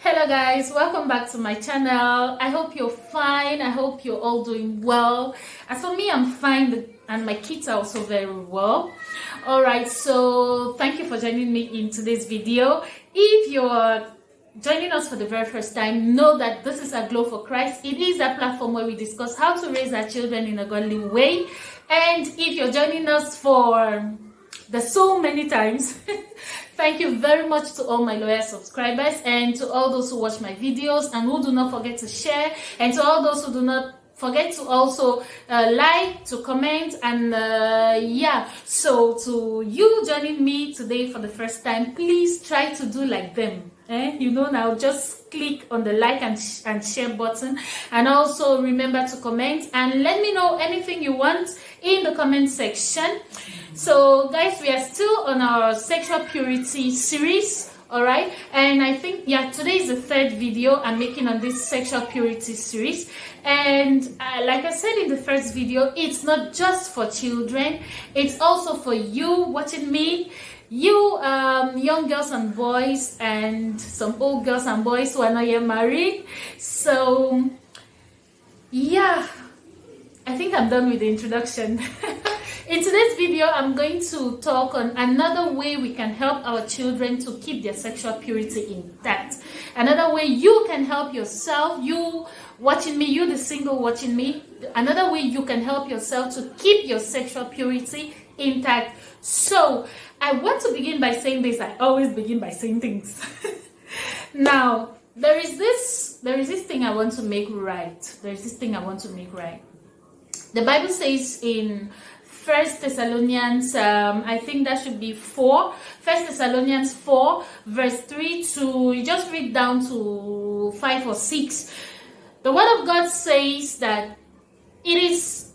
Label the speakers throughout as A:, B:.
A: Hello guys, welcome back to my channel. I hope you're fine. I hope you're all doing well. As for me, I'm fine and my kids are also very well. All right, so thank you for joining me in today's video. If you're joining us for the very first time, know that this is a Glow for Christ. It is a platform where we discuss how to raise our children in a godly way. And if you're joining us for the so many times, thank you very much to all my loyal subscribers and to all those who watch my videos and who do not forget to share, and to all those who do not forget to also like, to comment, and so to you joining me today for the first time, please try to do like them. Now just click on the like and share button, and also remember to comment and let me know anything you want in the comment section. So guys, we are still on our sexual purity series, all right? And I think today is the third video I'm making on this sexual purity series. And like I said in the first video, it's not just for children, it's also for you watching me, you young girls and boys, and some old girls and boys who are not yet married. So I think I'm done with the introduction. In today's video, I'm going to talk on another way we can help our children to keep their sexual purity intact. Another way you can help yourself, you watching me, you the single watching me, another way you can help yourself to keep your sexual purity intact. So I want to begin by saying this. I always begin by saying things. Now, there is this thing I want to make right. The Bible says in 1 Thessalonians, I think that should be 4. 1 Thessalonians 4, verse 3 to, you just read down to 5 or 6. The Word of God says that it is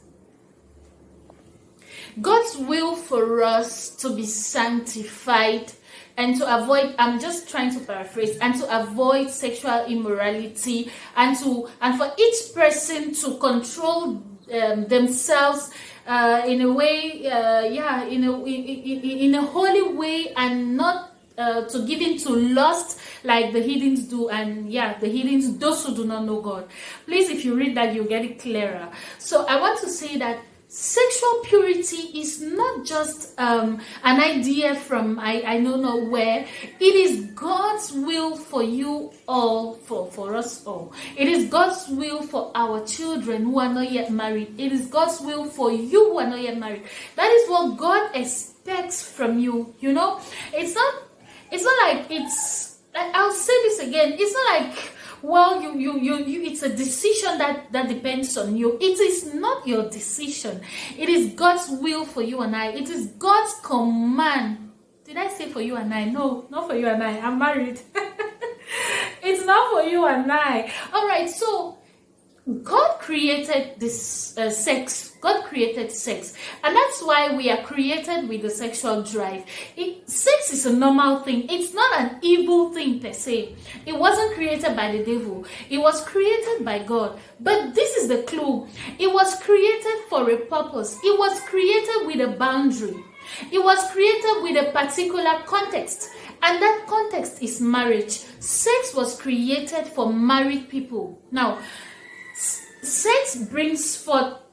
A: God's will for us to be sanctified and to avoid, I'm just trying to paraphrase, and to avoid sexual immorality, and for each person to control themselves in a way, in a holy way, and not to give in to lust like the heathens do. And the heathens, those who do not know God. Please, if you read that, you'll get it clearer. So I want to say that sexual purity is not just an idea from I don't know where. It is God's will for you all, for us all. It is God's will for our children who are not yet married. It is God's will for you who are not yet married. That is what God expects from you. You know, it's not like I'll say this again. It's not like, well, you it's a decision that depends on you. It is not your decision. It is God's will for you and I. It is God's command. Did I say for you and I? No, not for you and I. I'm married. It's not for you and I. All right, so God created this sex. God created sex, and that's why we are created with the sexual drive. Sex is a normal thing. It's not an evil thing per se. It wasn't created by the devil. It was created by God. But this is the clue. It was created for a purpose. It was created with a boundary. It was created with a particular context, and that context is marriage. Sex was created for married people. Now, sex brings forth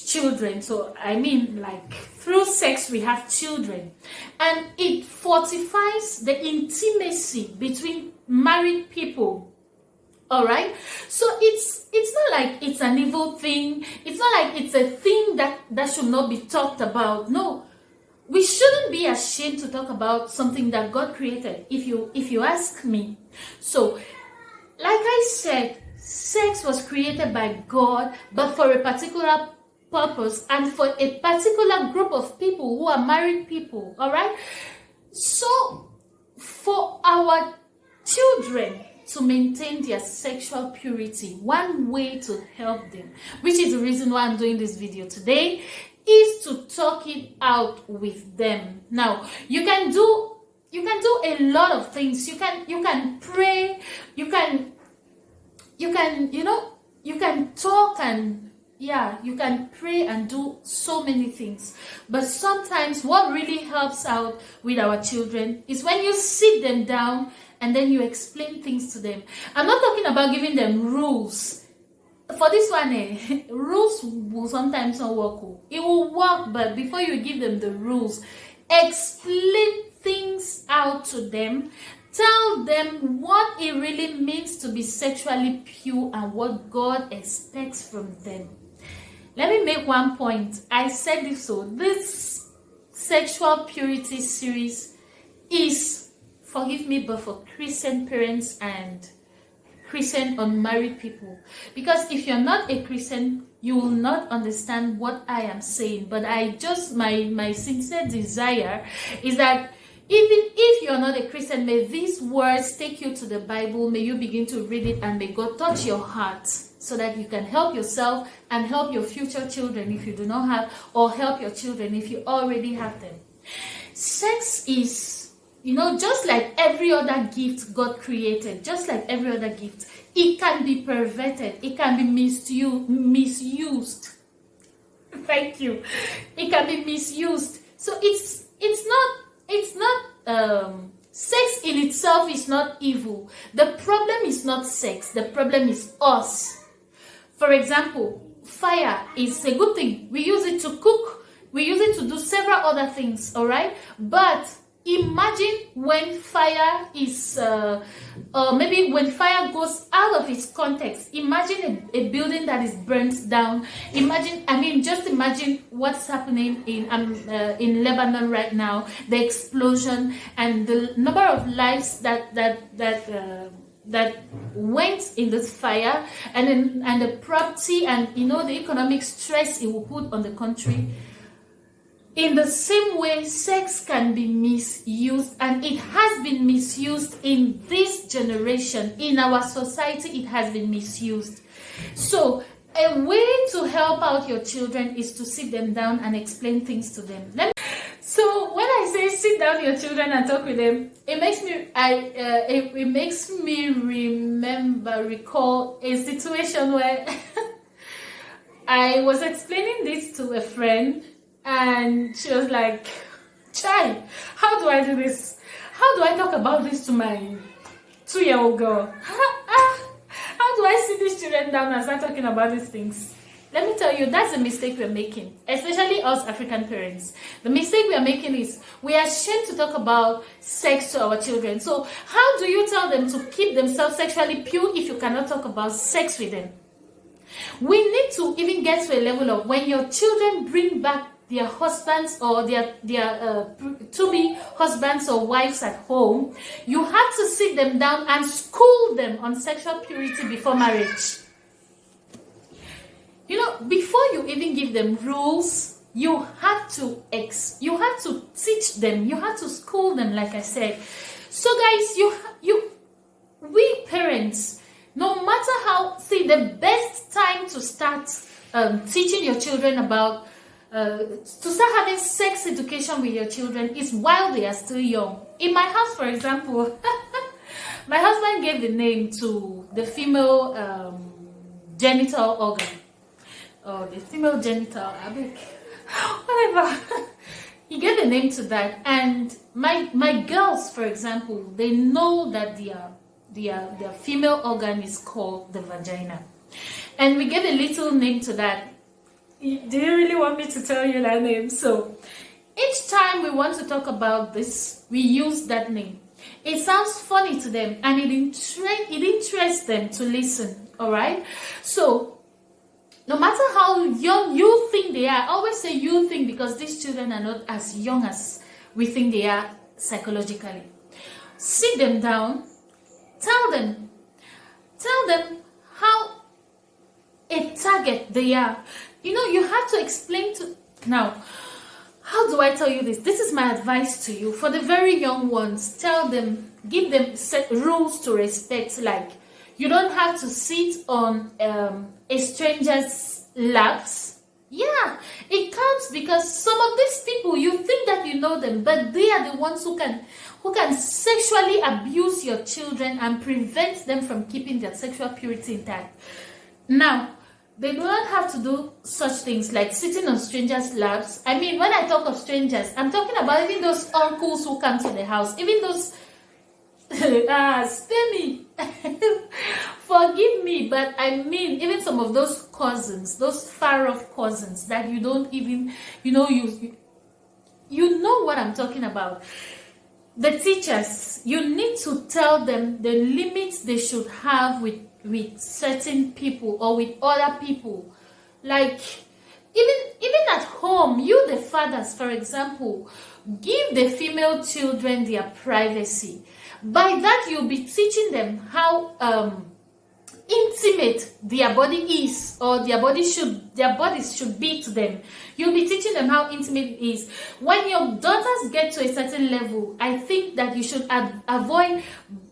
A: children. So I mean, like, through sex we have children, and it fortifies the intimacy between married people. All right, so it's not like it's an evil thing. It's not like it's a thing that should not be talked about. No, we shouldn't be ashamed to talk about something that God created, if you ask me. So, like I said, sex was created by God, but for a particular purpose and for a particular group of people who are married people. All right, so for our children to maintain their sexual purity, one way to help them, which is the reason why I'm doing this video today, is to talk it out with them. Now, you can do a lot of things. You can pray, you can talk, and you can pray and do so many things. But sometimes what really helps out with our children is when you sit them down and then you explain things to them. I'm not talking about giving them rules. For this one, rules will sometimes not work. It will work, but before you give them the rules, explain things out to them. Tell them what it really means to be sexually pure and what God expects from them. Let me make one point. I said this, so this sexual purity series is, forgive me, but for Christian parents and Christian unmarried people. Because if you're not a Christian, you will not understand what I am saying. But my sincere desire is that even if you're not a Christian, may these words take you to the Bible, may you begin to read it, and may God touch your heart so that you can help yourself and help your future children if you do not have, or help your children if you already have them. Sex is, just like every other gift God created, just like every other gift, it can be perverted, it can be misused. Thank you. It can be misused. So it's not sex in itself is not evil. The problem is not sex, the problem is us. For example, fire is a good thing. We use it to cook, we use it to do several other things, all right? But imagine when fire is, maybe when fire goes out of its context. Imagine a building that is burnt down. Just imagine what's happening in Lebanon right now, the explosion and the number of lives that went in this fire, and the property and the economic stress it will put on the country. In the same way, sex can be misused, and it has been misused in this generation. In our society, it has been misused. So, a way to help out your children is to sit them down and explain things to them. So, when I say sit down your children and talk with them, it makes me recall a situation where I was explaining this to a friend. And she was like, "Chai, how do I do this? How do I talk about this to my 2-year-old girl? How do I sit these children down and start talking about these things?" Let me tell you, that's the mistake we're making, especially us African parents. The mistake we are making is we are ashamed to talk about sex to our children. So how do you tell them to keep themselves sexually pure if you cannot talk about sex with them? We need to even get to a level of when your children bring back their husbands or their to-be husbands or wives at home, you have to sit them down and school them on sexual purity before marriage. Before you even give them rules, you have to teach them, you have to school them, like I said. So guys, we parents, no matter how, the best time to start teaching your children about to start having sex education with your children is while they are still young. In my house, for example, my husband gave the name to the female genital organ. Oh, the female genital, whatever. He gave a name to that, and my girls, for example, they know that their female organ is called the vagina, and we gave a little name to that. Do you really want me to tell you that name? So each time we want to talk about this, we use that name. It sounds funny to them, and it interests them to listen. All right. So no matter how young you think they are, I always say you think, because these children are not as young as we think they are psychologically. Sit them down, tell them how a target they are. You have to explain to, now, how do I tell you this? This is my advice to you. For the very young ones, tell them, give them set rules to respect, like you don't have to sit on a stranger's laps. Yeah, it counts, because some of these people, you think that you know them, but they are the ones who can sexually abuse your children and prevent them from keeping their sexual purity intact. Now, they do not have to do such things like sitting on strangers' laps. When I talk of strangers, I'm talking about even those uncles who come to the house, even those Spare me. Forgive me, but I mean, even some of those cousins, those far off cousins that you don't even, you know what I'm talking about. The teachers, you need to tell them the limits they should have with certain people or with other people. Like, even at home, you the fathers, for example, give the female children their privacy. By that, you'll be teaching them how intimate their body is, or their bodies should be to them. You'll be teaching them how intimate it is. When your daughters get to a certain level, I think that you should avoid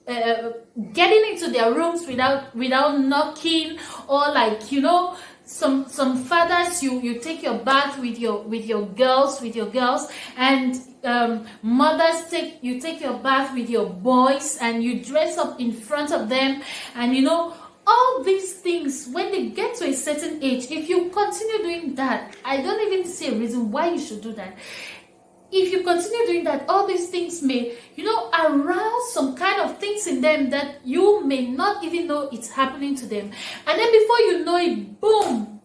A: getting into their rooms without knocking, or like, some fathers, you take your bath with your girls, and mothers you take your bath with your boys, and you dress up in front of them, and all these things. When they get to a certain age, if you continue doing that, I don't even see a reason why you should do that. If you continue doing that, all these things may, arouse some kind of things in them that you may not even know it's happening to them. And then before you know it, boom,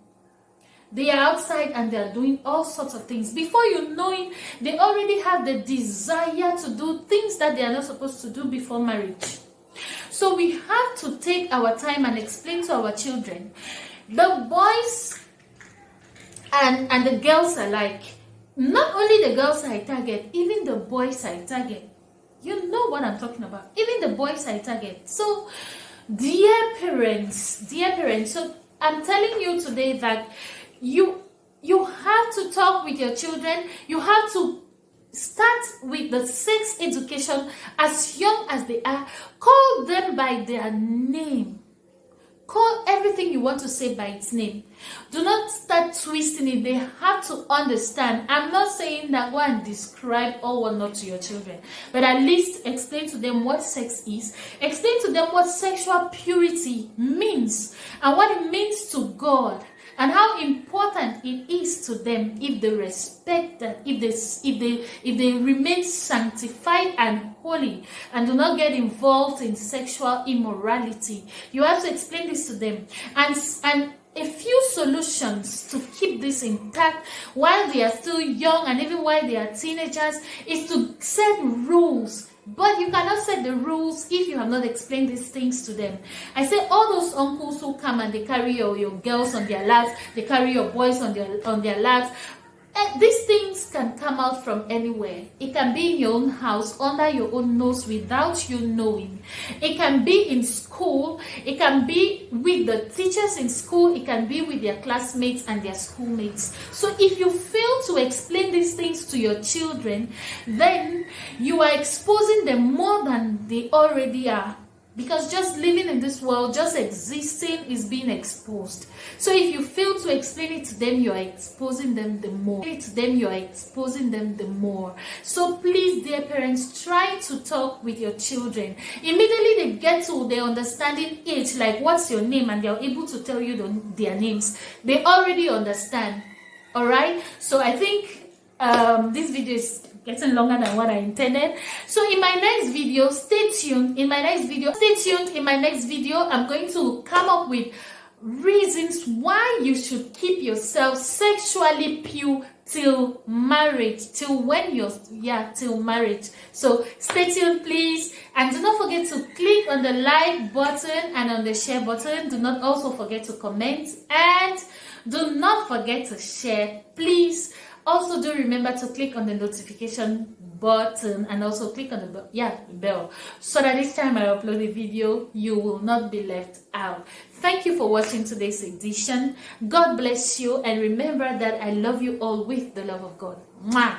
A: they are outside and they are doing all sorts of things. Before you know it, they already have the desire to do things that they are not supposed to do before marriage. So we have to take our time and explain to our children. The boys and the girls alike. Not only the girls I target, even the boys I target. You know what I'm talking about. Even the boys I target. So, dear parents, so I'm telling you today that you have to talk with your children. You have to start with the sex education as young as they are. Call them by their name. Call everything you want to say by its name. Do not start twisting it. They have to understand. I'm not saying that go and describe all or not to your children, but at least explain to them what sex is. Explain to them what sexual purity means and what it means to God, and how important it is to them if they respect that, if they remain sanctified and holy and do not get involved in sexual immorality. You have to explain this to them, and a few solutions to keep this intact while they are still young and even while they are teenagers is to set rules. But you cannot set the rules if you have not explained these things to them. I say all those uncles who come and they carry your girls on their laps, they carry your boys on their laps. These things can come out from anywhere. It can be in your own house, under your own nose, without you knowing. It can be in school. It can be with the teachers in school. It can be with their classmates and their schoolmates. So if you fail to explain these things to your children, then you are exposing them more than they already are. Because just living in this world, just existing, is being exposed. So if you fail to explain it to them, you are exposing them the more. So please, dear parents, try to talk with your children. Immediately they get to the understanding age, like what's your name, and they're able to tell you their names. They already understand. Alright? So I think this video is getting longer than what I intended. So in my next video, stay tuned. In my next video, I'm going to come up with reasons why you should keep yourself sexually pure till marriage, till marriage. So stay tuned, please, and do not forget to click on the like button and on the share button. Do not also forget to comment, and do not forget to share, please. Also, do remember to click on the notification button and also click on the bell, so that each time I upload a video, you will not be left out. Thank you for watching today's edition. God bless you, and remember that I love you all with the love of God. Mwah!